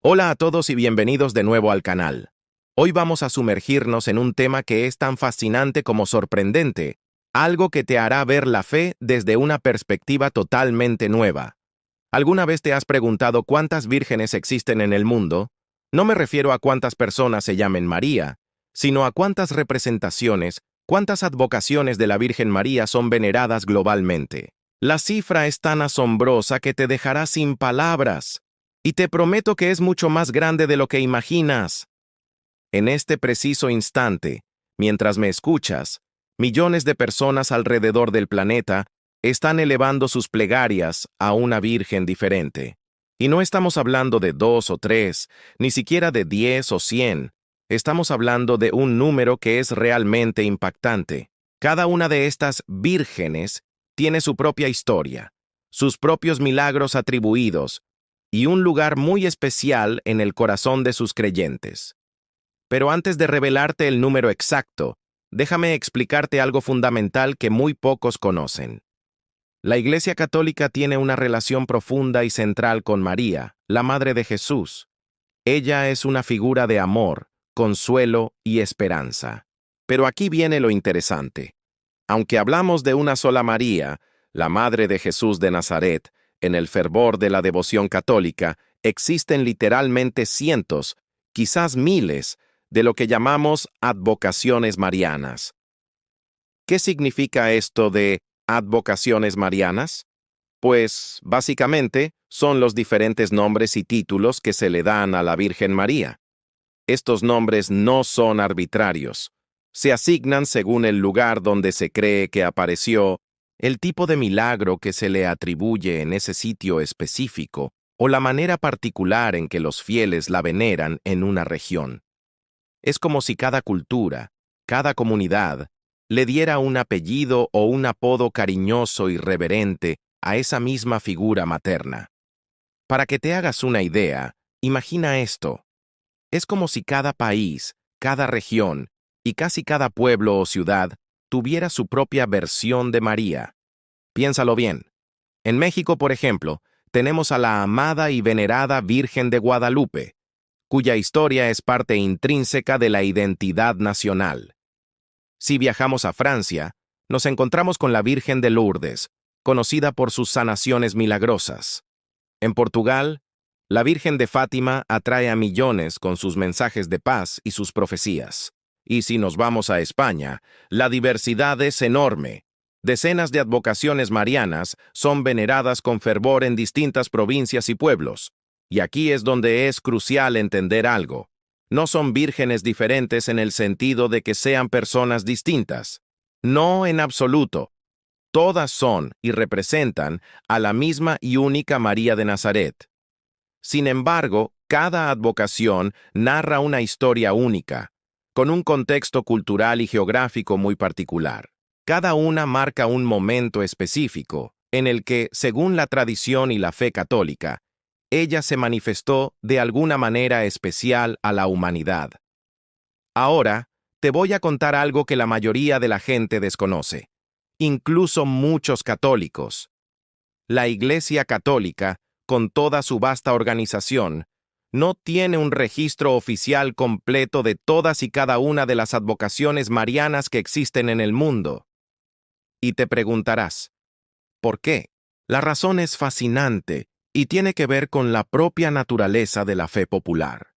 Hola a todos y bienvenidos de nuevo al canal. Hoy vamos a sumergirnos en un tema que es tan fascinante como sorprendente, algo que te hará ver la fe desde una perspectiva totalmente nueva. ¿Alguna vez te has preguntado cuántas vírgenes existen en el mundo? No me refiero a cuántas personas se llamen María, sino a cuántas representaciones, cuántas advocaciones de la Virgen María son veneradas globalmente. La cifra es tan asombrosa que te dejará sin palabras. Y te prometo que es mucho más grande de lo que imaginas. En este preciso instante, mientras me escuchas, millones de personas alrededor del planeta están elevando sus plegarias a una virgen diferente. Y no estamos hablando de 2 o 3, ni siquiera de 10 o 100. Estamos hablando de un número que es realmente impactante. Cada una de estas vírgenes tiene su propia historia, sus propios milagros atribuidos, y un lugar muy especial en el corazón de sus creyentes. Pero antes de revelarte el número exacto, déjame explicarte algo fundamental que muy pocos conocen. La Iglesia Católica tiene una relación profunda y central con María, la Madre de Jesús. Ella es una figura de amor, consuelo y esperanza. Pero aquí viene lo interesante. Aunque hablamos de una sola María, la Madre de Jesús de Nazaret, en el fervor de la devoción católica, existen literalmente cientos, quizás miles, de lo que llamamos advocaciones marianas. ¿Qué significa esto de advocaciones marianas? Pues, básicamente, son los diferentes nombres y títulos que se le dan a la Virgen María. Estos nombres no son arbitrarios. Se asignan según el lugar donde se cree que apareció, el tipo de milagro que se le atribuye en ese sitio específico o la manera particular en que los fieles la veneran en una región. Es como si cada cultura, cada comunidad, le diera un apellido o un apodo cariñoso y reverente a esa misma figura materna. Para que te hagas una idea, imagina esto. Es como si cada país, cada región y casi cada pueblo o ciudad tuviera su propia versión de María. Piénsalo bien. En México, por ejemplo, tenemos a la amada y venerada Virgen de Guadalupe, cuya historia es parte intrínseca de la identidad nacional. Si viajamos a Francia, nos encontramos con la Virgen de Lourdes, conocida por sus sanaciones milagrosas. En Portugal, la Virgen de Fátima atrae a millones con sus mensajes de paz y sus profecías. Y si nos vamos a España, la diversidad es enorme. Decenas de advocaciones marianas son veneradas con fervor en distintas provincias y pueblos. Y aquí es donde es crucial entender algo. No son vírgenes diferentes en el sentido de que sean personas distintas. No en absoluto. Todas son y representan a la misma y única María de Nazaret. Sin embargo, cada advocación narra una historia única, con un contexto cultural y geográfico muy particular. Cada una marca un momento específico, en el que, según la tradición y la fe católica, ella se manifestó de alguna manera especial a la humanidad. Ahora, te voy a contar algo que la mayoría de la gente desconoce, incluso muchos católicos. La Iglesia Católica, con toda su vasta organización, no tiene un registro oficial completo de todas y cada una de las advocaciones marianas que existen en el mundo. Y te preguntarás, ¿por qué? La razón es fascinante y tiene que ver con la propia naturaleza de la fe popular.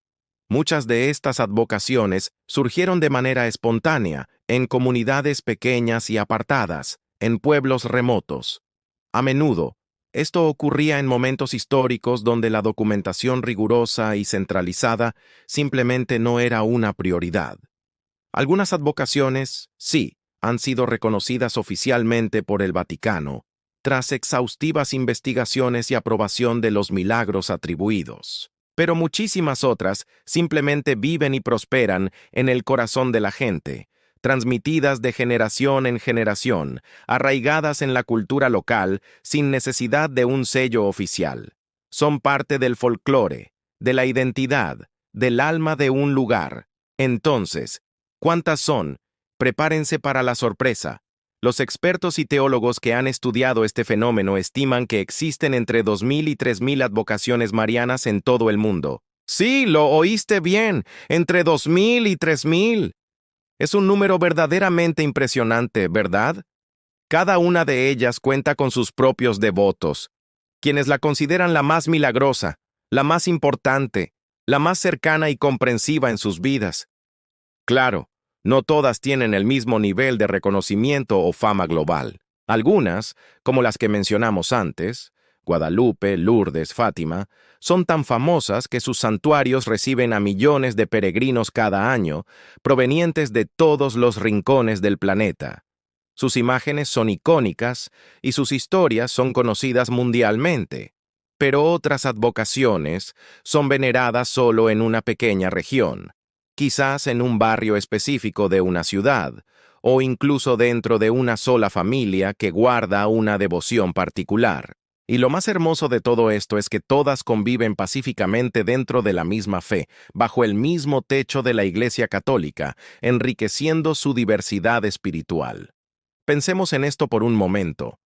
Muchas de estas advocaciones surgieron de manera espontánea, en comunidades pequeñas y apartadas, en pueblos remotos. A menudo, esto ocurría en momentos históricos donde la documentación rigurosa y centralizada simplemente no era una prioridad. Algunas advocaciones, sí, han sido reconocidas oficialmente por el Vaticano, tras exhaustivas investigaciones y aprobación de los milagros atribuidos. Pero muchísimas otras simplemente viven y prosperan en el corazón de la gente, transmitidas de generación en generación, arraigadas en la cultura local sin necesidad de un sello oficial. Son parte del folclore, de la identidad, del alma de un lugar. Entonces, ¿cuántas son? Prepárense para la sorpresa. Los expertos y teólogos que han estudiado este fenómeno estiman que existen entre 2.000 y 3.000 advocaciones marianas en todo el mundo. Sí, lo oíste bien, entre 2.000 y 3.000. Es un número verdaderamente impresionante, ¿verdad? Cada una de ellas cuenta con sus propios devotos, quienes la consideran la más milagrosa, la más importante, la más cercana y comprensiva en sus vidas. Claro, no todas tienen el mismo nivel de reconocimiento o fama global. Algunas, como las que mencionamos antes, Guadalupe, Lourdes, Fátima, son tan famosas que sus santuarios reciben a millones de peregrinos cada año, provenientes de todos los rincones del planeta. Sus imágenes son icónicas y sus historias son conocidas mundialmente, pero otras advocaciones son veneradas solo en una pequeña región, quizás en un barrio específico de una ciudad, o incluso dentro de una sola familia que guarda una devoción particular. Y lo más hermoso de todo esto es que todas conviven pacíficamente dentro de la misma fe, bajo el mismo techo de la Iglesia Católica, enriqueciendo su diversidad espiritual. Pensemos en esto por un momento.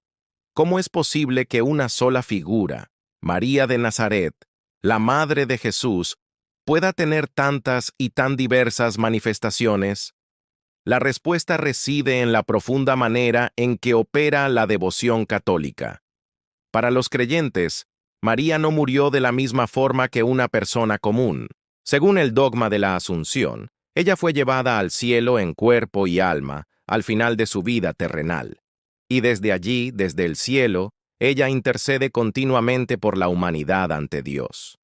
¿Cómo es posible que una sola figura, María de Nazaret, la Madre de Jesús, pueda tener tantas y tan diversas manifestaciones? La respuesta reside en la profunda manera en que opera la devoción católica. Para los creyentes, María no murió de la misma forma que una persona común. Según el dogma de la Asunción, ella fue llevada al cielo en cuerpo y alma al final de su vida terrenal. Y desde allí, desde el cielo, ella intercede continuamente por la humanidad ante Dios.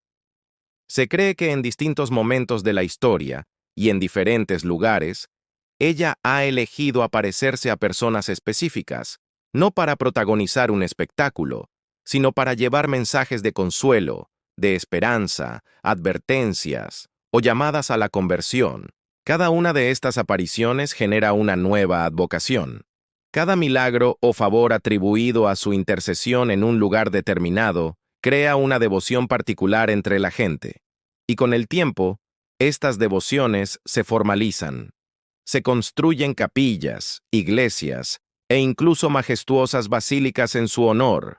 Se cree que en distintos momentos de la historia, y en diferentes lugares, ella ha elegido aparecerse a personas específicas, no para protagonizar un espectáculo, sino para llevar mensajes de consuelo, de esperanza, advertencias o llamadas a la conversión. Cada una de estas apariciones genera una nueva advocación. Cada milagro o favor atribuido a su intercesión en un lugar determinado crea una devoción particular entre la gente. Y con el tiempo, estas devociones se formalizan. Se construyen capillas, iglesias e incluso majestuosas basílicas en su honor.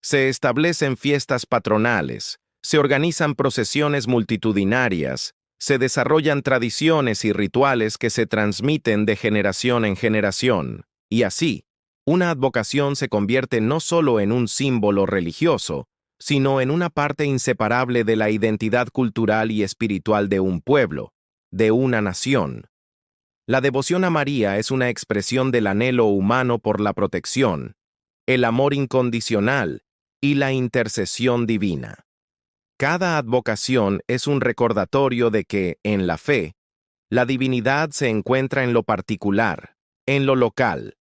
Se establecen fiestas patronales, se organizan procesiones multitudinarias, se desarrollan tradiciones y rituales que se transmiten de generación en generación. Y así, una advocación se convierte no solo en un símbolo religioso, sino en una parte inseparable de la identidad cultural y espiritual de un pueblo, de una nación. La devoción a María es una expresión del anhelo humano por la protección, el amor incondicional y la intercesión divina. Cada advocación es un recordatorio de que, en la fe, la divinidad se encuentra en lo particular, en lo local,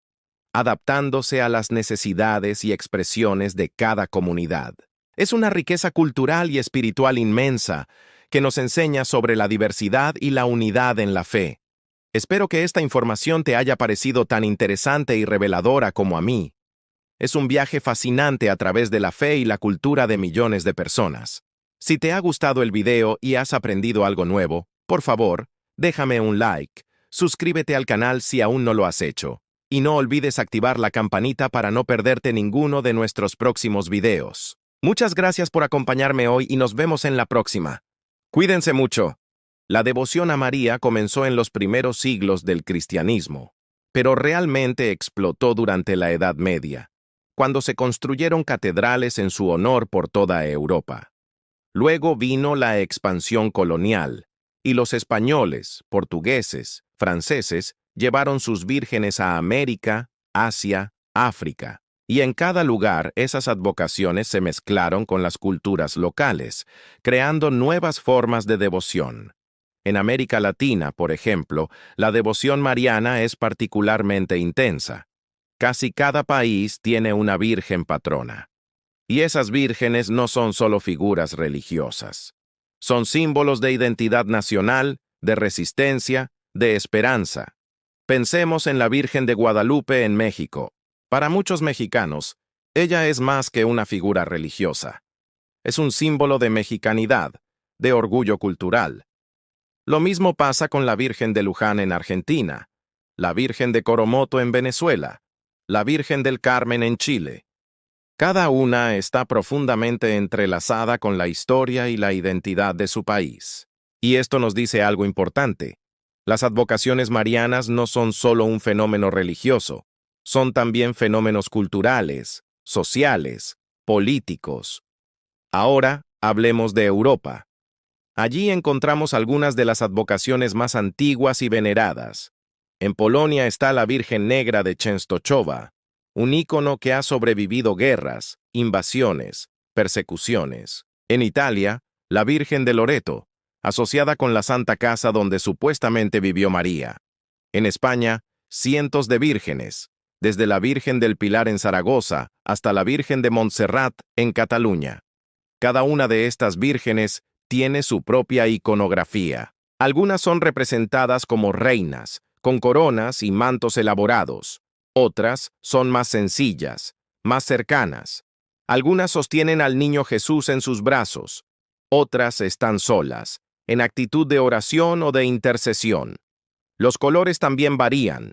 adaptándose a las necesidades y expresiones de cada comunidad. Es una riqueza cultural y espiritual inmensa que nos enseña sobre la diversidad y la unidad en la fe. Espero que esta información te haya parecido tan interesante y reveladora como a mí. Es un viaje fascinante a través de la fe y la cultura de millones de personas. Si te ha gustado el video y has aprendido algo nuevo, por favor, déjame un like, suscríbete al canal si aún no lo has hecho, y no olvides activar la campanita para no perderte ninguno de nuestros próximos videos. Muchas gracias por acompañarme hoy y nos vemos en la próxima. Cuídense mucho. La devoción a María comenzó en los primeros siglos del cristianismo, pero realmente explotó durante la Edad Media, cuando se construyeron catedrales en su honor por toda Europa. Luego vino la expansión colonial, y los españoles, portugueses, franceses, llevaron sus vírgenes a América, Asia, África, y en cada lugar esas advocaciones se mezclaron con las culturas locales, creando nuevas formas de devoción. En América Latina, por ejemplo, la devoción mariana es particularmente intensa. Casi cada país tiene una virgen patrona. Y esas vírgenes no son solo figuras religiosas. Son símbolos de identidad nacional, de resistencia, de esperanza. Pensemos en la Virgen de Guadalupe en México. Para muchos mexicanos, ella es más que una figura religiosa. Es un símbolo de mexicanidad, de orgullo cultural. Lo mismo pasa con la Virgen de Luján en Argentina, la Virgen de Coromoto en Venezuela, la Virgen del Carmen en Chile. Cada una está profundamente entrelazada con la historia y la identidad de su país. Y esto nos dice algo importante. Las advocaciones marianas no son solo un fenómeno religioso, son también fenómenos culturales, sociales, políticos. Ahora, hablemos de Europa. Allí encontramos algunas de las advocaciones más antiguas y veneradas. En Polonia está la Virgen Negra de Częstochowa, un ícono que ha sobrevivido guerras, invasiones, persecuciones. En Italia, la Virgen de Loreto, asociada con la Santa Casa donde supuestamente vivió María. En España, cientos de vírgenes, desde la Virgen del Pilar en Zaragoza hasta la Virgen de Montserrat en Cataluña. Cada una de estas vírgenes tiene su propia iconografía. Algunas son representadas como reinas, con coronas y mantos elaborados. Otras son más sencillas, más cercanas. Algunas sostienen al niño Jesús en sus brazos. Otras están solas, en actitud de oración o de intercesión. Los colores también varían.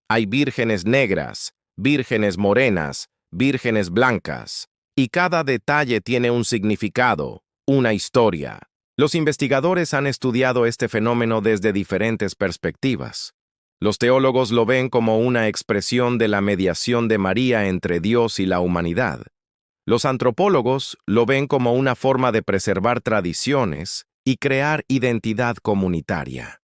Hay vírgenes negras, vírgenes morenas, vírgenes blancas. Y cada detalle tiene un significado, una historia. Los investigadores han estudiado este fenómeno desde diferentes perspectivas. Los teólogos lo ven como una expresión de la mediación de María entre Dios y la humanidad. Los antropólogos lo ven como una forma de preservar tradiciones y crear identidad comunitaria.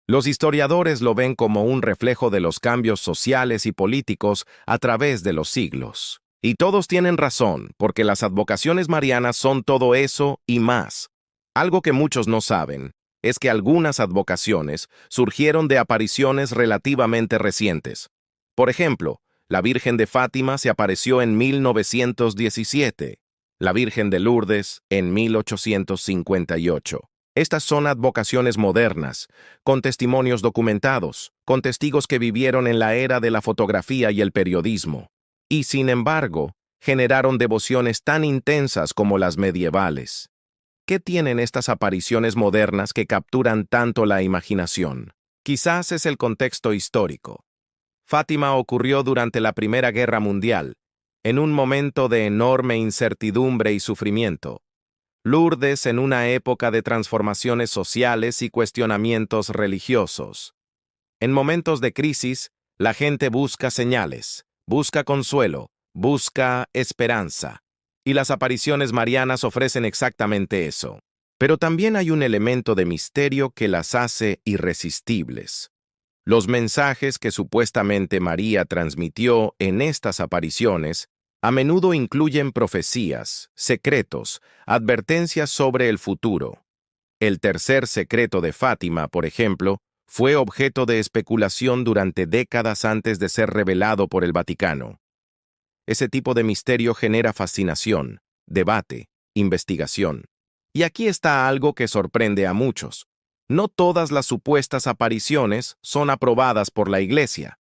Los historiadores lo ven como un reflejo de los cambios sociales y políticos a través de los siglos. Y todos tienen razón, porque las advocaciones marianas son todo eso y más. Algo que muchos no saben es que algunas advocaciones surgieron de apariciones relativamente recientes. Por ejemplo, la Virgen de Fátima se apareció en 1917, la Virgen de Lourdes en 1858. Estas son advocaciones modernas, con testimonios documentados, con testigos que vivieron en la era de la fotografía y el periodismo. Y sin embargo, generaron devociones tan intensas como las medievales. ¿Qué tienen estas apariciones modernas que capturan tanto la imaginación? Quizás es el contexto histórico. Fátima ocurrió durante la Primera Guerra Mundial, en un momento de enorme incertidumbre y sufrimiento. Lourdes en una época de transformaciones sociales y cuestionamientos religiosos. En momentos de crisis, la gente busca señales, busca consuelo, busca esperanza. Y las apariciones marianas ofrecen exactamente eso. Pero también hay un elemento de misterio que las hace irresistibles. Los mensajes que supuestamente María transmitió en estas apariciones a menudo incluyen profecías, secretos, advertencias sobre el futuro. El tercer secreto de Fátima, por ejemplo, fue objeto de especulación durante décadas antes de ser revelado por el Vaticano. Ese tipo de misterio genera fascinación, debate, investigación. Y aquí está algo que sorprende a muchos. No todas las supuestas apariciones son aprobadas por la Iglesia.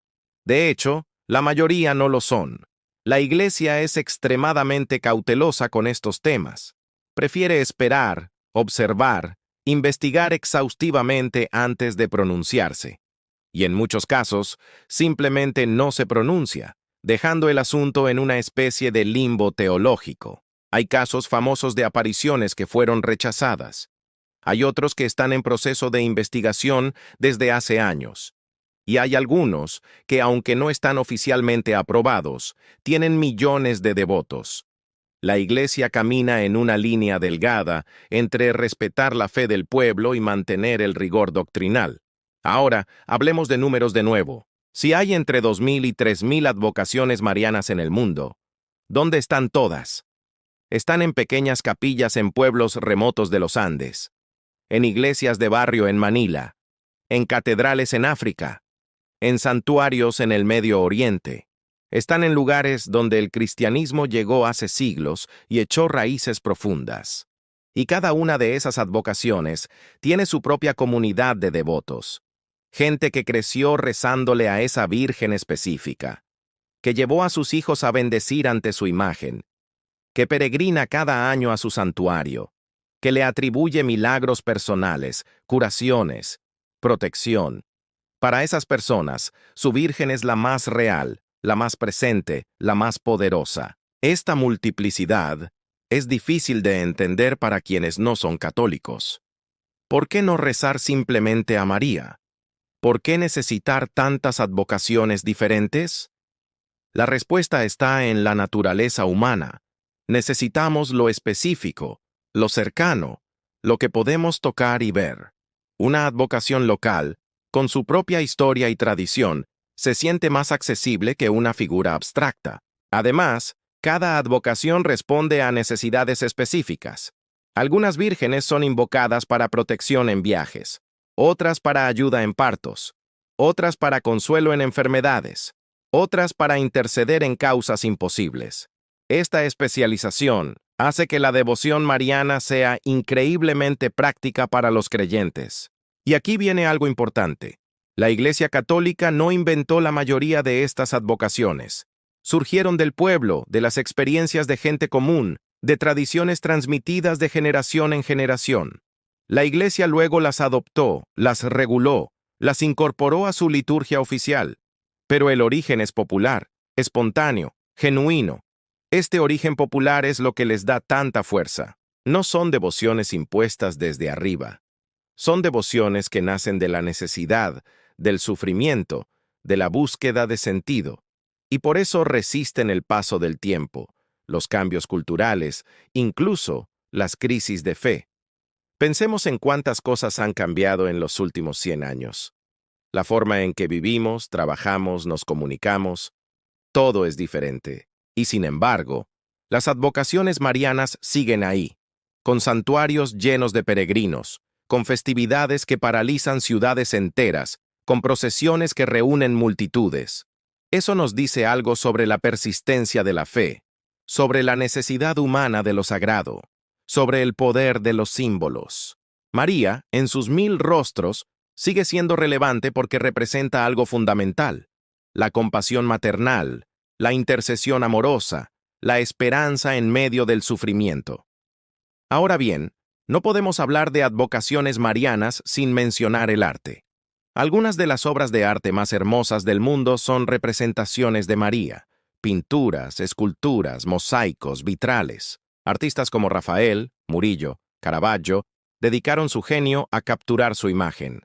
De hecho, la mayoría no lo son. La Iglesia es extremadamente cautelosa con estos temas. Prefiere esperar, observar, investigar exhaustivamente antes de pronunciarse. Y en muchos casos, simplemente no se pronuncia, dejando el asunto en una especie de limbo teológico. Hay casos famosos de apariciones que fueron rechazadas. Hay otros que están en proceso de investigación desde hace años. Y hay algunos que, aunque no están oficialmente aprobados, tienen millones de devotos. La Iglesia camina en una línea delgada entre respetar la fe del pueblo y mantener el rigor doctrinal. Ahora, hablemos de números de nuevo. Si hay entre 2.000 y 3.000 advocaciones marianas en el mundo, ¿dónde están todas? Están en pequeñas capillas en pueblos remotos de los Andes, en iglesias de barrio en Manila, en catedrales en África, en santuarios en el Medio Oriente. Están en lugares donde el cristianismo llegó hace siglos y echó raíces profundas. Y cada una de esas advocaciones tiene su propia comunidad de devotos. Gente que creció rezándole a esa virgen específica, que llevó a sus hijos a bendecir ante su imagen, que peregrina cada año a su santuario, que le atribuye milagros personales, curaciones, protección. Para esas personas, su virgen es la más real, la más presente, la más poderosa. Esta multiplicidad es difícil de entender para quienes no son católicos. ¿Por qué no rezar simplemente a María? ¿Por qué necesitar tantas advocaciones diferentes? La respuesta está en la naturaleza humana. Necesitamos lo específico, lo cercano, lo que podemos tocar y ver. Una advocación local, con su propia historia y tradición, se siente más accesible que una figura abstracta. Además, cada advocación responde a necesidades específicas. Algunas vírgenes son invocadas para protección en viajes, otras para ayuda en partos, otras para consuelo en enfermedades, otras para interceder en causas imposibles. Esta especialización hace que la devoción mariana sea increíblemente práctica para los creyentes. Y aquí viene algo importante. La Iglesia Católica no inventó la mayoría de estas advocaciones. Surgieron del pueblo, de las experiencias de gente común, de tradiciones transmitidas de generación en generación. La Iglesia luego las adoptó, las reguló, las incorporó a su liturgia oficial. Pero el origen es popular, espontáneo, genuino. Este origen popular es lo que les da tanta fuerza. No son devociones impuestas desde arriba. Son devociones que nacen de la necesidad, del sufrimiento, de la búsqueda de sentido. Y por eso resisten el paso del tiempo, los cambios culturales, incluso las crisis de fe. Pensemos en cuántas cosas han cambiado en los últimos 100 años. La forma en que vivimos, trabajamos, nos comunicamos, todo es diferente. Y sin embargo, las advocaciones marianas siguen ahí, con santuarios llenos de peregrinos, con festividades que paralizan ciudades enteras, con procesiones que reúnen multitudes. Eso nos dice algo sobre la persistencia de la fe, sobre la necesidad humana de lo sagrado, sobre el poder de los símbolos. María, en sus 1000 rostros, sigue siendo relevante porque representa algo fundamental: la compasión maternal, la intercesión amorosa, la esperanza en medio del sufrimiento. Ahora bien, no podemos hablar de advocaciones marianas sin mencionar el arte. Algunas de las obras de arte más hermosas del mundo son representaciones de María: pinturas, esculturas, mosaicos, vitrales. Artistas como Rafael, Murillo, Caravaggio dedicaron su genio a capturar su imagen.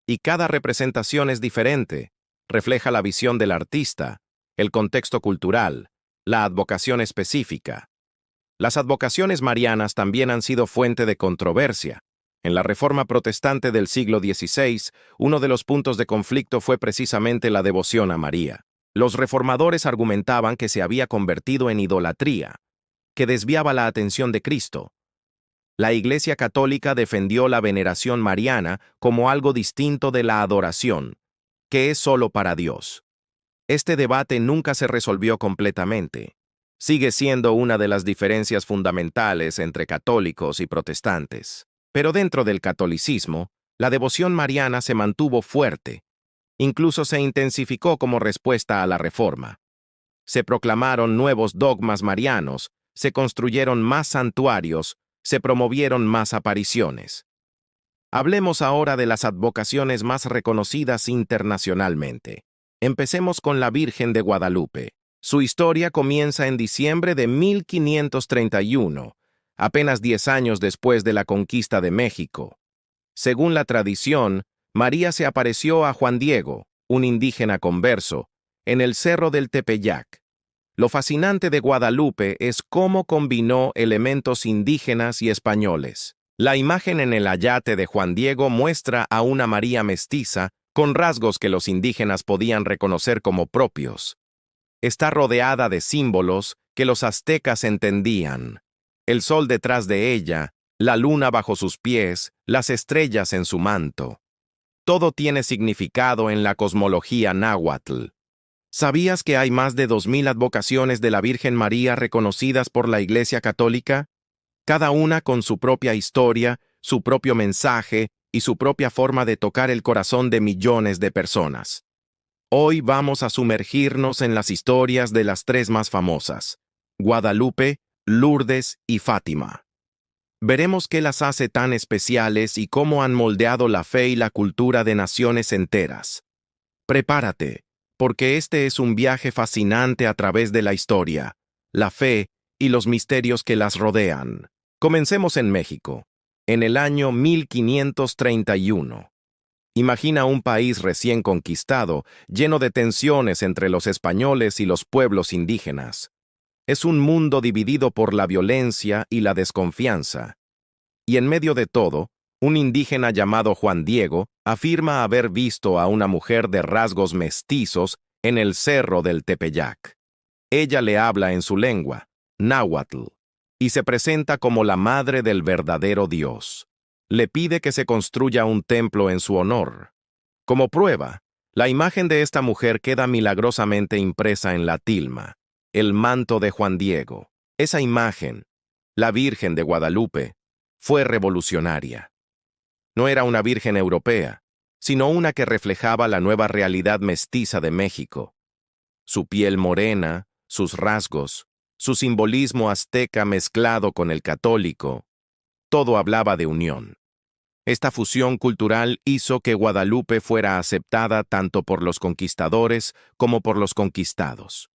Y cada representación es diferente, refleja la visión del artista, el contexto cultural, la advocación específica. Las advocaciones marianas también han sido fuente de controversia. En la Reforma Protestante del siglo XVI, uno de los puntos de conflicto fue precisamente la devoción a María. Los reformadores argumentaban que se había convertido en idolatría, que desviaba la atención de Cristo. La Iglesia Católica defendió la veneración mariana como algo distinto de la adoración, que es solo para Dios. Este debate nunca se resolvió completamente. Sigue siendo una de las diferencias fundamentales entre católicos y protestantes. Pero dentro del catolicismo, la devoción mariana se mantuvo fuerte. Incluso se intensificó como respuesta a la Reforma. Se proclamaron nuevos dogmas marianos, se construyeron más santuarios, se promovieron más apariciones. Hablemos ahora de las advocaciones más reconocidas internacionalmente. Empecemos con la Virgen de Guadalupe. Su historia comienza en diciembre de 1531, apenas 10 años después de la conquista de México. Según la tradición, María se apareció a Juan Diego, un indígena converso, en el Cerro del Tepeyac. Lo fascinante de Guadalupe es cómo combinó elementos indígenas y españoles. La imagen en el ayate de Juan Diego muestra a una María mestiza con rasgos que los indígenas podían reconocer como propios. Está rodeada de símbolos que los aztecas entendían: el sol detrás de ella, la luna bajo sus pies, las estrellas en su manto. Todo tiene significado en la cosmología náhuatl. ¿Sabías que hay más de 2000 advocaciones de la Virgen María reconocidas por la Iglesia Católica? Cada una con su propia historia, su propio mensaje y su propia forma de tocar el corazón de millones de personas. Hoy vamos a sumergirnos en las historias de las 3 más famosas: Guadalupe, Lourdes y Fátima. Veremos qué las hace tan especiales y cómo han moldeado la fe y la cultura de naciones enteras. Prepárate, porque este es un viaje fascinante a través de la historia, la fe y los misterios que las rodean. Comencemos en México, en el año 1531. Imagina un país recién conquistado, lleno de tensiones entre los españoles y los pueblos indígenas. Es un mundo dividido por la violencia y la desconfianza. Y en medio de todo, un indígena llamado Juan Diego afirma haber visto a una mujer de rasgos mestizos en el cerro del Tepeyac. Ella le habla en su lengua, náhuatl, y se presenta como la madre del verdadero Dios. Le pide que se construya un templo en su honor. Como prueba, la imagen de esta mujer queda milagrosamente impresa en la tilma, el manto de Juan Diego. Esa imagen, la Virgen de Guadalupe, fue revolucionaria. No era una virgen europea, sino una que reflejaba la nueva realidad mestiza de México. Su piel morena, sus rasgos, su simbolismo azteca mezclado con el católico, todo hablaba de unión. Esta fusión cultural hizo que Guadalupe fuera aceptada tanto por los conquistadores como por los conquistados.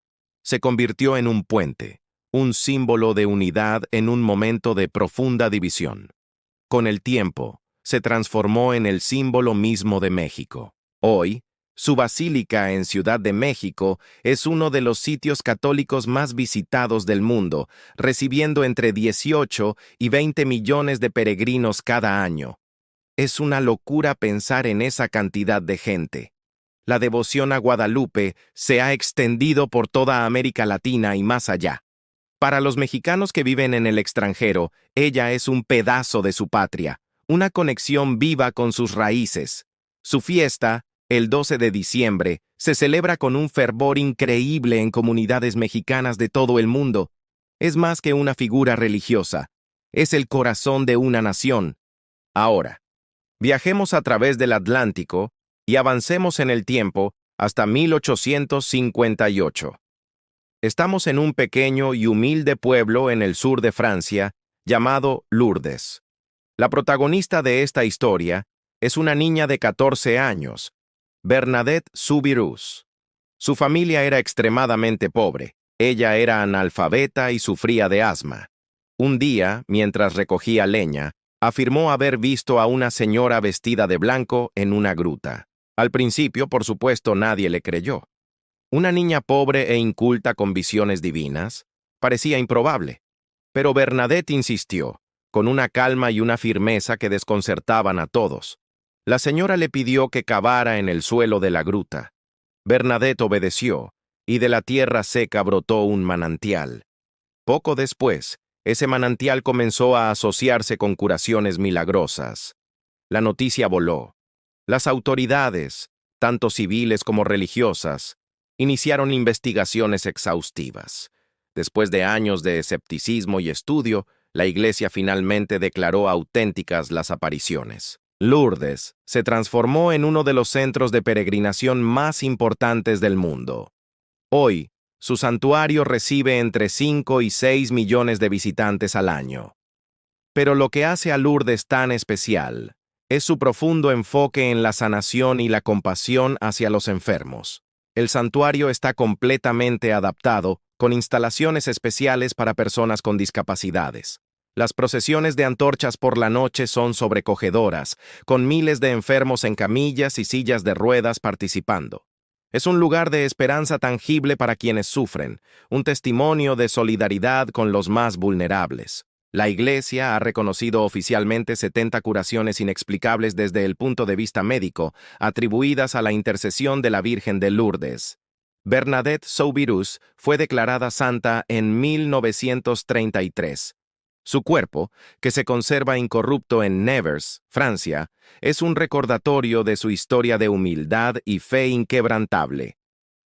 Se convirtió en un puente, un símbolo de unidad en un momento de profunda división. Con el tiempo, se transformó en el símbolo mismo de México. Hoy, su basílica en Ciudad de México es uno de los sitios católicos más visitados del mundo, recibiendo entre 18 y 20 millones de peregrinos cada año. Es una locura pensar en esa cantidad de gente. La devoción a Guadalupe se ha extendido por toda América Latina y más allá. Para los mexicanos que viven en el extranjero, ella es un pedazo de su patria, una conexión viva con sus raíces. Su fiesta, el 12 de diciembre, se celebra con un fervor increíble en comunidades mexicanas de todo el mundo. Es más que una figura religiosa, es el corazón de una nación. Ahora, viajemos a través del Atlántico y avancemos en el tiempo hasta 1858. Estamos en un pequeño y humilde pueblo en el sur de Francia llamado Lourdes. La protagonista de esta historia es una niña de 14 años, Bernadette Soubirous. Su familia era extremadamente pobre. Ella era analfabeta y sufría de asma. Un día, mientras recogía leña, afirmó haber visto a una señora vestida de blanco en una gruta. Al principio, por supuesto, nadie le creyó. Una niña pobre e inculta con visiones divinas parecía improbable. Pero Bernadette insistió, con una calma y una firmeza que desconcertaban a todos. La señora le pidió que cavara en el suelo de la gruta. Bernadette obedeció, y de la tierra seca brotó un manantial. Poco después, ese manantial comenzó a asociarse con curaciones milagrosas. La noticia voló. Las autoridades, tanto civiles como religiosas, iniciaron investigaciones exhaustivas. Después de años de escepticismo y estudio, la Iglesia finalmente declaró auténticas las apariciones. Lourdes se transformó en uno de los centros de peregrinación más importantes del mundo. Hoy, su santuario recibe entre 5 y 6 millones de visitantes al año. Pero lo que hace a Lourdes tan especial es su profundo enfoque en la sanación y la compasión hacia los enfermos. El santuario está completamente adaptado, con instalaciones especiales para personas con discapacidades. Las procesiones de antorchas por la noche son sobrecogedoras, con miles de enfermos en camillas y sillas de ruedas participando. Es un lugar de esperanza tangible para quienes sufren, un testimonio de solidaridad con los más vulnerables. La Iglesia ha reconocido oficialmente 70 curaciones inexplicables desde el punto de vista médico, atribuidas a la intercesión de la Virgen de Lourdes. Bernadette Soubirous fue declarada santa en 1933. Su cuerpo, que se conserva incorrupto en Nevers, Francia, es un recordatorio de su historia de humildad y fe inquebrantable.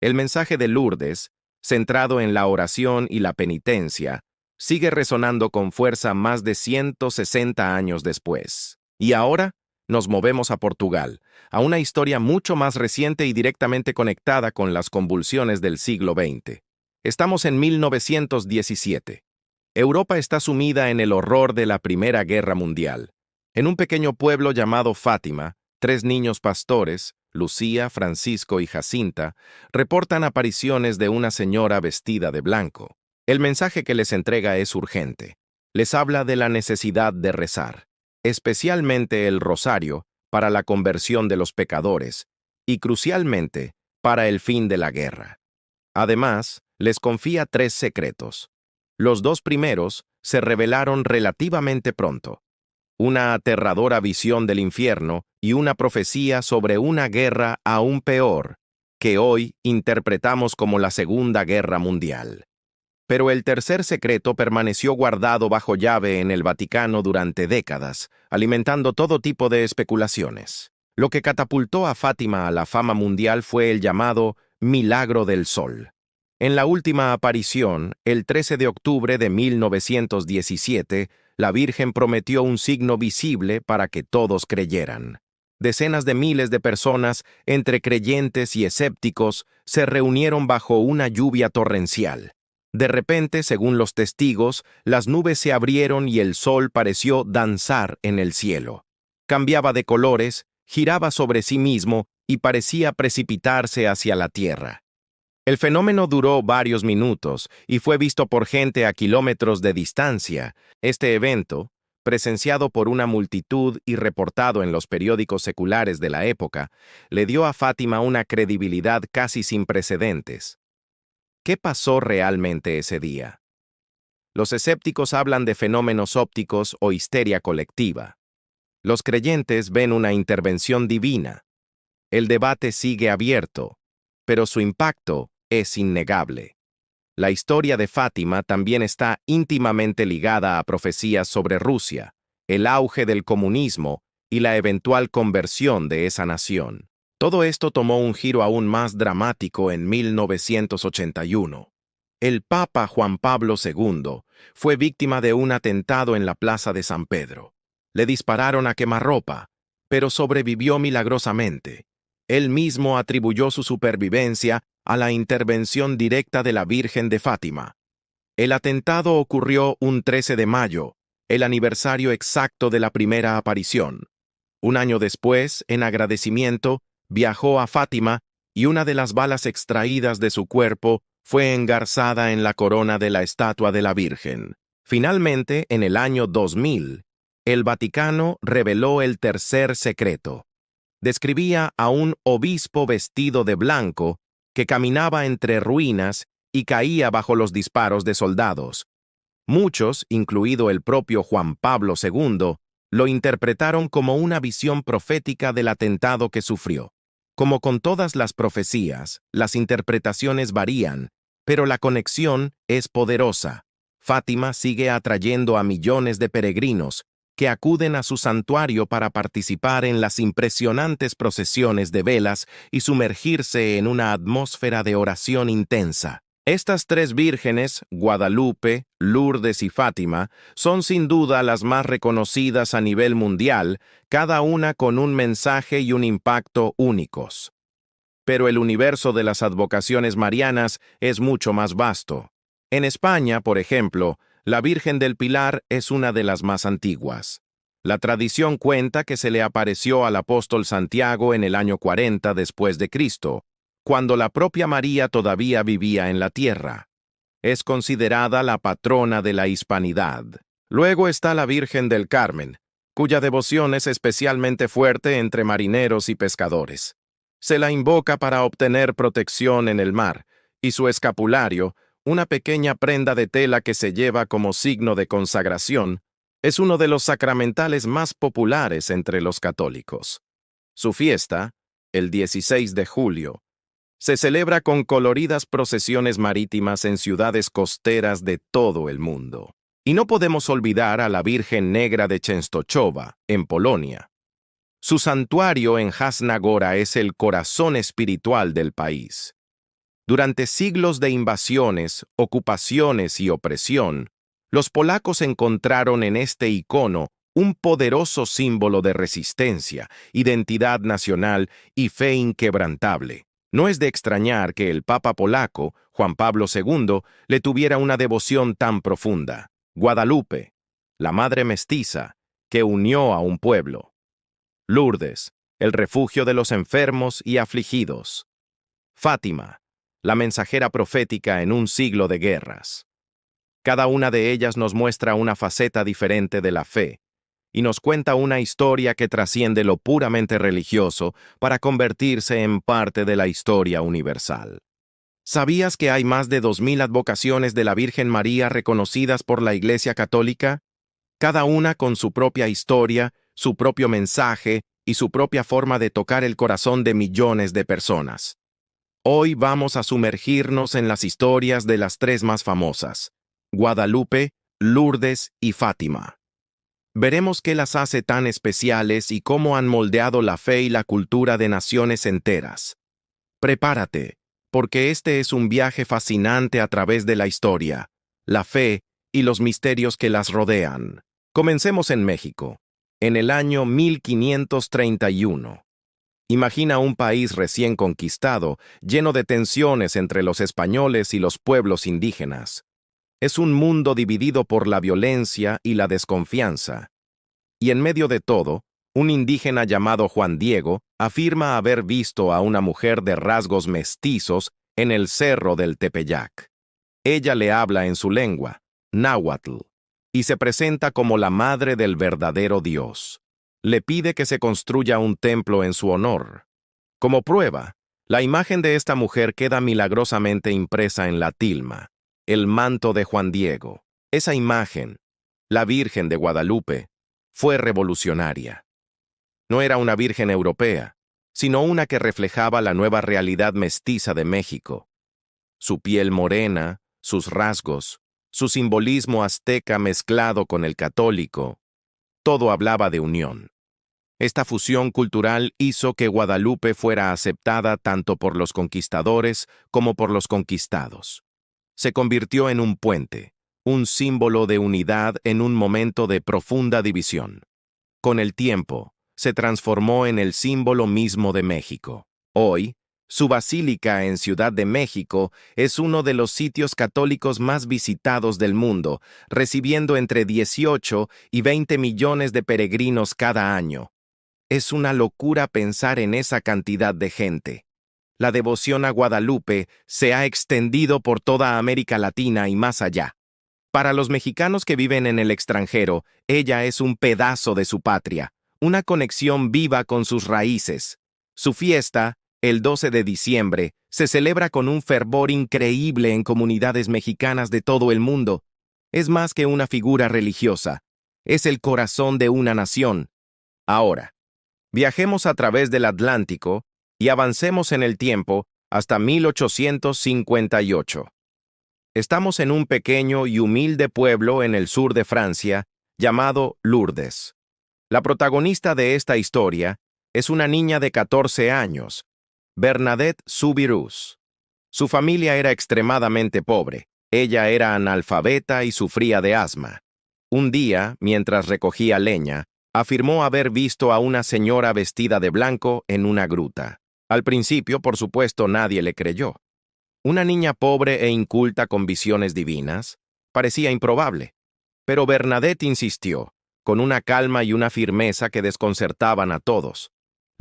El mensaje de Lourdes, centrado en la oración y la penitencia, sigue resonando con fuerza más de 160 años después. Y ahora nos movemos a Portugal, a una historia mucho más reciente y directamente conectada con las convulsiones del siglo XX. Estamos en 1917. Europa está sumida en el horror de la Primera Guerra Mundial. En un pequeño pueblo llamado Fátima, 3 niños pastores, Lucía, Francisco y Jacinta, reportan apariciones de una señora vestida de blanco. El mensaje que les entrega es urgente. Les habla de la necesidad de rezar, especialmente el rosario, para la conversión de los pecadores, y crucialmente, para el fin de la guerra. Además, les confía 3 secretos. Los 2 primeros se revelaron relativamente pronto: una aterradora visión del infierno y una profecía sobre una guerra aún peor, que hoy interpretamos como la Segunda Guerra Mundial. Pero el tercer secreto permaneció guardado bajo llave en el Vaticano durante décadas, alimentando todo tipo de especulaciones. Lo que catapultó a Fátima a la fama mundial fue el llamado Milagro del Sol. En la última aparición, el 13 de octubre de 1917, la Virgen prometió un signo visible para que todos creyeran. Decenas de miles de personas, entre creyentes y escépticos, se reunieron bajo una lluvia torrencial. De repente, según los testigos, las nubes se abrieron y el sol pareció danzar en el cielo. Cambiaba de colores, giraba sobre sí mismo y parecía precipitarse hacia la tierra. El fenómeno duró varios minutos y fue visto por gente a kilómetros de distancia. Este evento, presenciado por una multitud y reportado en los periódicos seculares de la época, le dio a Fátima una credibilidad casi sin precedentes. ¿Qué pasó realmente ese día? Los escépticos hablan de fenómenos ópticos o histeria colectiva. Los creyentes ven una intervención divina. El debate sigue abierto, pero su impacto es innegable. La historia de Fátima también está íntimamente ligada a profecías sobre Rusia, el auge del comunismo y la eventual conversión de esa nación. Todo esto tomó un giro aún más dramático en 1981. El Papa Juan Pablo II fue víctima de un atentado en la Plaza de San Pedro. Le dispararon a quemarropa, pero sobrevivió milagrosamente. Él mismo atribuyó su supervivencia a la intervención directa de la Virgen de Fátima. El atentado ocurrió un 13 de mayo, el aniversario exacto de la primera aparición. Un año después, en agradecimiento, viajó a Fátima y una de las balas extraídas de su cuerpo fue engarzada en la corona de la estatua de la Virgen. Finalmente, en el año 2000, el Vaticano reveló el tercer secreto. Describía a un obispo vestido de blanco que caminaba entre ruinas y caía bajo los disparos de soldados. Muchos, incluido el propio Juan Pablo II, lo interpretaron como una visión profética del atentado que sufrió. Como con todas las profecías, las interpretaciones varían, pero la conexión es poderosa. Fátima sigue atrayendo a millones de peregrinos que acuden a su santuario para participar en las impresionantes procesiones de velas y sumergirse en una atmósfera de oración intensa. Estas 3 vírgenes, Guadalupe, Lourdes y Fátima, son sin duda las más reconocidas a nivel mundial, cada una con un mensaje y un impacto únicos. Pero el universo de las advocaciones marianas es mucho más vasto. En España, por ejemplo, la Virgen del Pilar es una de las más antiguas. La tradición cuenta que se le apareció al apóstol Santiago en el año 40 después de Cristo, cuando la propia María todavía vivía en la tierra. Es considerada la patrona de la hispanidad. Luego está la Virgen del Carmen, cuya devoción es especialmente fuerte entre marineros y pescadores. Se la invoca para obtener protección en el mar, y su escapulario, una pequeña prenda de tela que se lleva como signo de consagración, es uno de los sacramentales más populares entre los católicos. Su fiesta, el 16 de julio, se celebra con coloridas procesiones marítimas en ciudades costeras de todo el mundo. Y no podemos olvidar a la Virgen Negra de Częstochowa, en Polonia. Su santuario en Jasna Góra es el corazón espiritual del país. Durante siglos de invasiones, ocupaciones y opresión, los polacos encontraron en este icono un poderoso símbolo de resistencia, identidad nacional y fe inquebrantable. No es de extrañar que el Papa polaco, Juan Pablo II, le tuviera una devoción tan profunda. Guadalupe, la madre mestiza, que unió a un pueblo. Lourdes, el refugio de los enfermos y afligidos. Fátima, la mensajera profética en un siglo de guerras. Cada una de ellas nos muestra una faceta diferente de la fe, y nos cuenta una historia que trasciende lo puramente religioso para convertirse en parte de la historia universal. ¿Sabías que hay más de 2000 advocaciones de la Virgen María reconocidas por la Iglesia Católica? Cada una con su propia historia, su propio mensaje y su propia forma de tocar el corazón de millones de personas. Hoy vamos a sumergirnos en las historias de las tres más famosas: Guadalupe, Lourdes y Fátima. Veremos qué las hace tan especiales y cómo han moldeado la fe y la cultura de naciones enteras. Prepárate, porque este es un viaje fascinante a través de la historia, la fe y los misterios que las rodean. Comencemos en México, en el año 1531. Imagina un país recién conquistado, lleno de tensiones entre los españoles y los pueblos indígenas. Es un mundo dividido por la violencia y la desconfianza. Y en medio de todo, un indígena llamado Juan Diego afirma haber visto a una mujer de rasgos mestizos en el cerro del Tepeyac. Ella le habla en su lengua, náhuatl, y se presenta como la madre del verdadero Dios. Le pide que se construya un templo en su honor. Como prueba, la imagen de esta mujer queda milagrosamente impresa en la tilma, el manto de Juan Diego. Esa imagen, la Virgen de Guadalupe, fue revolucionaria. No era una virgen europea, sino una que reflejaba la nueva realidad mestiza de México. Su piel morena, sus rasgos, su simbolismo azteca mezclado con el católico, todo hablaba de unión. Esta fusión cultural hizo que Guadalupe fuera aceptada tanto por los conquistadores como por los conquistados. Se convirtió en un puente, un símbolo de unidad en un momento de profunda división. Con el tiempo, se transformó en el símbolo mismo de México. Hoy, su basílica en Ciudad de México es uno de los sitios católicos más visitados del mundo, recibiendo entre 18 y 20 millones de peregrinos cada año. Es una locura pensar en esa cantidad de gente. La devoción a Guadalupe se ha extendido por toda América Latina y más allá. Para los mexicanos que viven en el extranjero, ella es un pedazo de su patria, una conexión viva con sus raíces. Su fiesta, el 12 de diciembre, se celebra con un fervor increíble en comunidades mexicanas de todo el mundo. Es más que una figura religiosa, es el corazón de una nación. Ahora, viajemos a través del Atlántico y avancemos en el tiempo hasta 1858. Estamos en un pequeño y humilde pueblo en el sur de Francia llamado Lourdes. La protagonista de esta historia es una niña de 14 años, Bernadette Soubirous. Su familia era extremadamente pobre. Ella era analfabeta y sufría de asma. Un día, mientras recogía leña, afirmó haber visto a una señora vestida de blanco en una gruta. Al principio, por supuesto, nadie le creyó. Una niña pobre e inculta con visiones divinas parecía improbable. Pero Bernadette insistió, con una calma y una firmeza que desconcertaban a todos.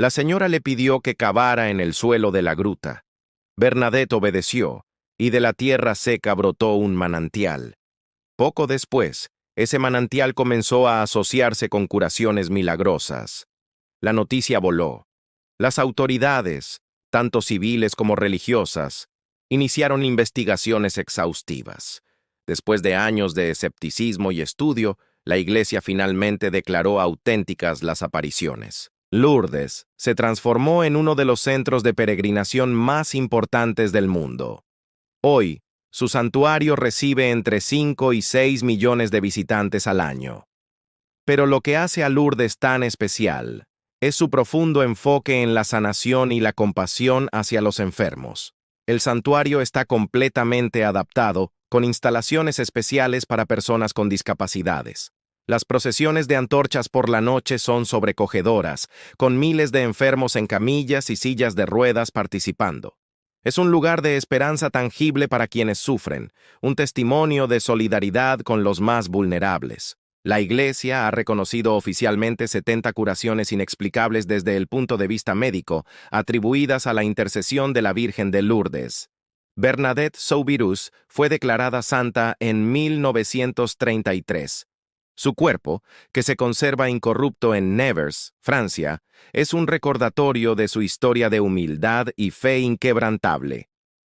La señora le pidió que cavara en el suelo de la gruta. Bernadette obedeció, y de la tierra seca brotó un manantial. Poco después, ese manantial comenzó a asociarse con curaciones milagrosas. La noticia voló. Las autoridades, tanto civiles como religiosas, iniciaron investigaciones exhaustivas. Después de años de escepticismo y estudio, la Iglesia finalmente declaró auténticas las apariciones. Lourdes se transformó en uno de los centros de peregrinación más importantes del mundo. Hoy, su santuario recibe entre 5 y 6 millones de visitantes al año. Pero lo que hace a Lourdes tan especial es su profundo enfoque en la sanación y la compasión hacia los enfermos. El santuario está completamente adaptado, con instalaciones especiales para personas con discapacidades. Las procesiones de antorchas por la noche son sobrecogedoras, con miles de enfermos en camillas y sillas de ruedas participando. Es un lugar de esperanza tangible para quienes sufren, un testimonio de solidaridad con los más vulnerables. La Iglesia ha reconocido oficialmente 70 curaciones inexplicables desde el punto de vista médico, atribuidas a la intercesión de la Virgen de Lourdes. Bernadette Soubirous fue declarada santa en 1933. Su cuerpo, que se conserva incorrupto en Nevers, Francia, es un recordatorio de su historia de humildad y fe inquebrantable.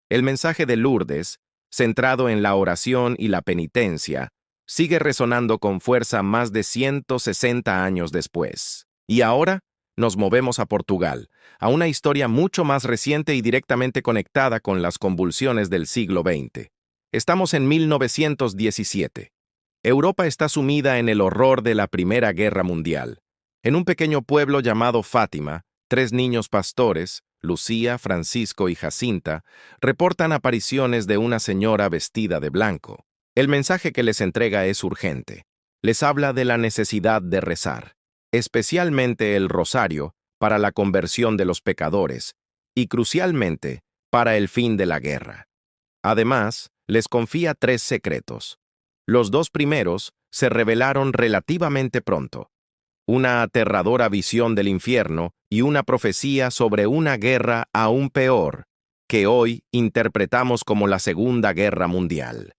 El mensaje de Lourdes, centrado en la oración y la penitencia, sigue resonando con fuerza más de 160 años después. Y ahora nos movemos a Portugal, a una historia mucho más reciente y directamente conectada con las convulsiones del siglo XX. Estamos en 1917. Europa está sumida en el horror de la Primera Guerra Mundial. En un pequeño pueblo llamado Fátima, 3 niños pastores, Lucía, Francisco y Jacinta, reportan apariciones de una señora vestida de blanco. El mensaje que les entrega es urgente. Les habla de la necesidad de rezar, especialmente el rosario, para la conversión de los pecadores, y crucialmente, para el fin de la guerra. Además, les confía 3 secretos. Los 2 primeros se revelaron relativamente pronto: una aterradora visión del infierno y una profecía sobre una guerra aún peor, que hoy interpretamos como la Segunda Guerra Mundial.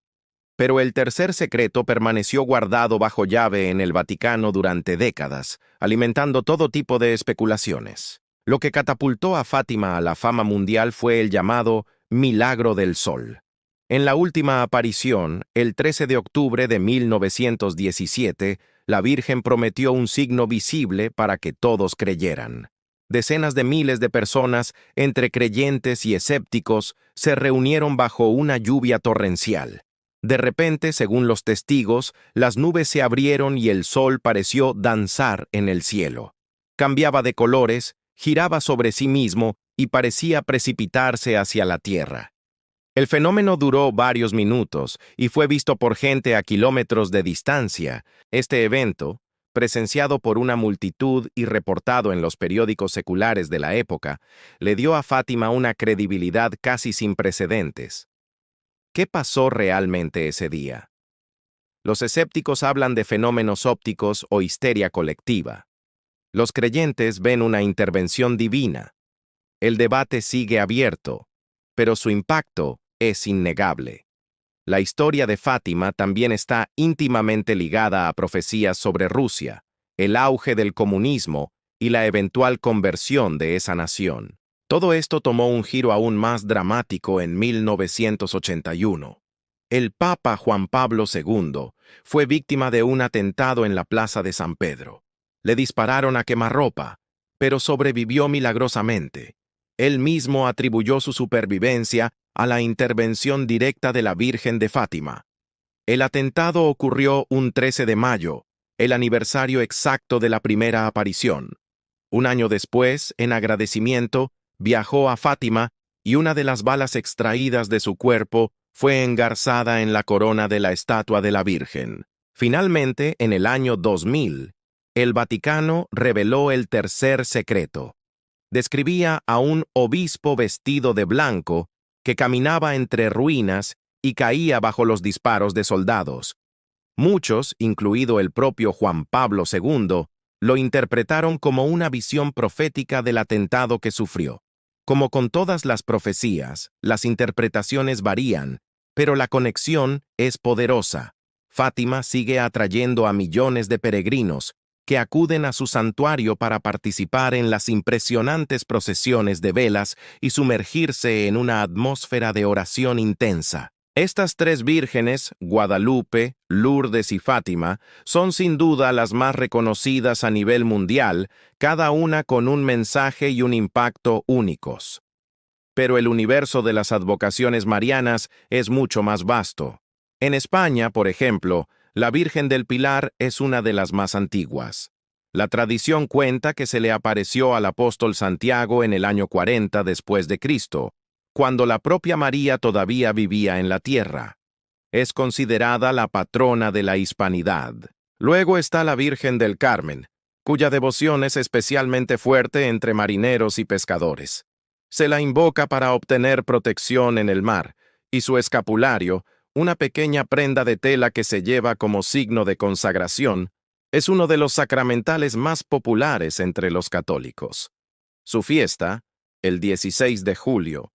Pero el tercer secreto permaneció guardado bajo llave en el Vaticano durante décadas, alimentando todo tipo de especulaciones. Lo que catapultó a Fátima a la fama mundial fue el llamado Milagro del Sol. En la última aparición, el 13 de octubre de 1917, la Virgen prometió un signo visible para que todos creyeran. Decenas de miles de personas, entre creyentes y escépticos, se reunieron bajo una lluvia torrencial. De repente, según los testigos, las nubes se abrieron y el sol pareció danzar en el cielo. Cambiaba de colores, giraba sobre sí mismo y parecía precipitarse hacia la tierra. El fenómeno duró varios minutos y fue visto por gente a kilómetros de distancia. Este evento, presenciado por una multitud y reportado en los periódicos seculares de la época, le dio a Fátima una credibilidad casi sin precedentes. ¿Qué pasó realmente ese día? Los escépticos hablan de fenómenos ópticos o histeria colectiva. Los creyentes ven una intervención divina. El debate sigue abierto, pero su impacto es innegable. La historia de Fátima también está íntimamente ligada a profecías sobre Rusia, el auge del comunismo y la eventual conversión de esa nación. Todo esto tomó un giro aún más dramático en 1981. El Papa Juan Pablo II fue víctima de un atentado en la Plaza de San Pedro. Le dispararon a quemarropa, pero sobrevivió milagrosamente. Él mismo atribuyó su supervivencia a la intervención directa de la Virgen de Fátima. El atentado ocurrió un 13 de mayo, el aniversario exacto de la primera aparición. Un año después, en agradecimiento, viajó a Fátima y una de las balas extraídas de su cuerpo fue engarzada en la corona de la estatua de la Virgen. Finalmente, en el año 2000, el Vaticano reveló el tercer secreto. Describía a un obispo vestido de blanco que caminaba entre ruinas y caía bajo los disparos de soldados. Muchos, incluido el propio Juan Pablo II, lo interpretaron como una visión profética del atentado que sufrió. Como con todas las profecías, las interpretaciones varían, pero la conexión es poderosa. Fátima sigue atrayendo a millones de peregrinos que acuden a su santuario para participar en las impresionantes procesiones de velas y sumergirse en una atmósfera de oración intensa. Estas 3 vírgenes, Guadalupe, Lourdes y Fátima, son sin duda las más reconocidas a nivel mundial, cada una con un mensaje y un impacto únicos. Pero el universo de las advocaciones marianas es mucho más vasto. En España, por ejemplo, la Virgen del Pilar es una de las más antiguas. La tradición cuenta que se le apareció al apóstol Santiago en el año 40 después de Cristo, cuando la propia María todavía vivía en la tierra. Es considerada la patrona de la hispanidad. Luego está la Virgen del Carmen, cuya devoción es especialmente fuerte entre marineros y pescadores. Se la invoca para obtener protección en el mar, y su escapulario, una pequeña prenda de tela que se lleva como signo de consagración, es uno de los sacramentales más populares entre los católicos. Su fiesta, el 16 de julio,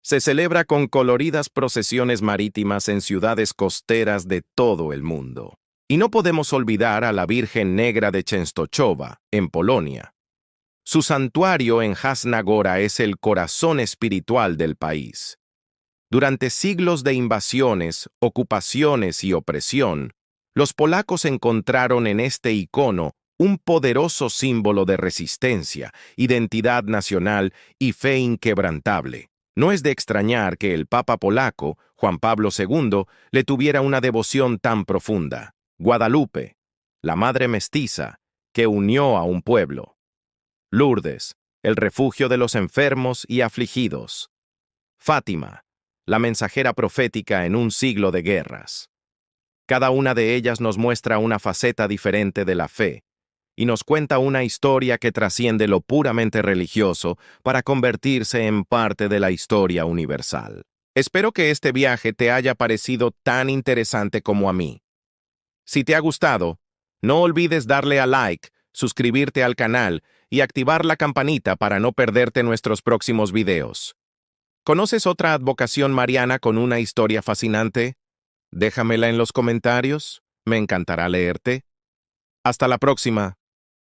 Se celebra con coloridas procesiones marítimas en ciudades costeras de todo el mundo. Y no podemos olvidar a la Virgen Negra de Częstochowa, en Polonia. Su santuario en Jasna Góra es el corazón espiritual del país. Durante siglos de invasiones, ocupaciones y opresión, los polacos encontraron en este icono un poderoso símbolo de resistencia, identidad nacional y fe inquebrantable. No es de extrañar que el Papa polaco, Juan Pablo II, le tuviera una devoción tan profunda. Guadalupe, la madre mestiza, que unió a un pueblo. Lourdes, el refugio de los enfermos y afligidos. Fátima, la mensajera profética en un siglo de guerras. Cada una de ellas nos muestra una faceta diferente de la fe y nos cuenta una historia que trasciende lo puramente religioso para convertirse en parte de la historia universal. Espero que este viaje te haya parecido tan interesante como a mí. Si te ha gustado, no olvides darle a like, suscribirte al canal y activar la campanita para no perderte nuestros próximos videos. ¿Conoces otra advocación mariana con una historia fascinante? Déjamela en los comentarios, me encantará leerte. Hasta la próxima.